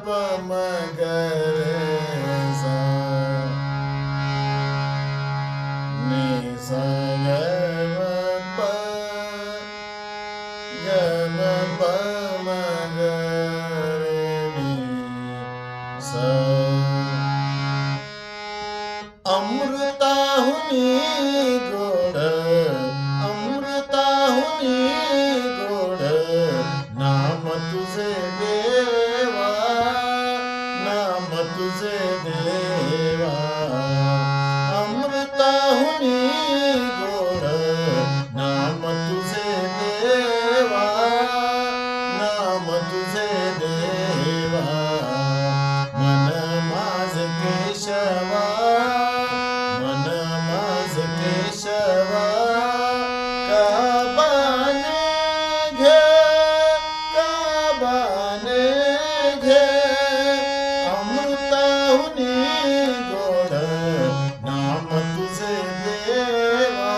प म ग रे सा नि सा ग म प ग म प म ग रे नि सा अमृताहुनी गोड अमृताहुनी गोड नाम तुझे देवा नाम तुझे देवा अमृताहुनी गोड नाम तुझे देवा नाम तुझे देवा मन माझ केशवा केशवा काबाने घे अमृताहुनी गोड नाम तुझे देवा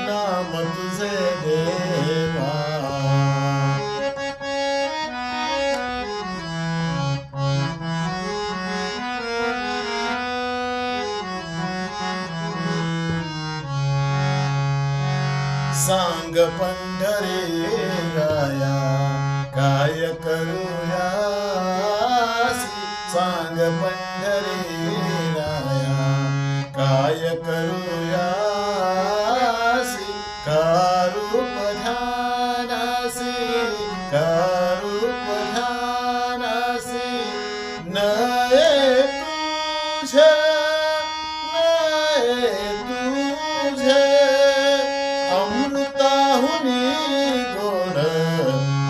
नाम तुझे देवा सांग पंढरी गाया काय करूया सांग पंढरी गाया काय करूया का रूप ध्यानासी का रूप ध्यानासी नये तुझे अमृताहुनी गोड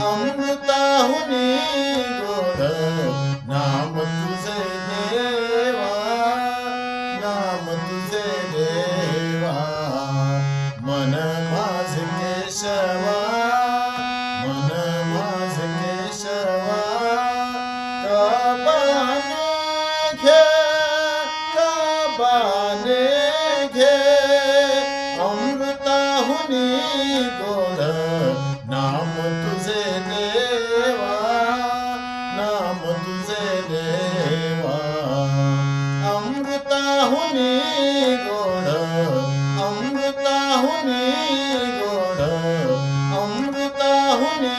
अमृताहुनी गोड नाम तुझे देवा नाम तुझे देवा मन माझ केशवा मन माझ केशवा काबाने घे अमृताहुनी गोड नाम तुझे देवा नाम तुझे देवा अमृताहुनी गोड अमृताहुनी गोड अमृताहुनी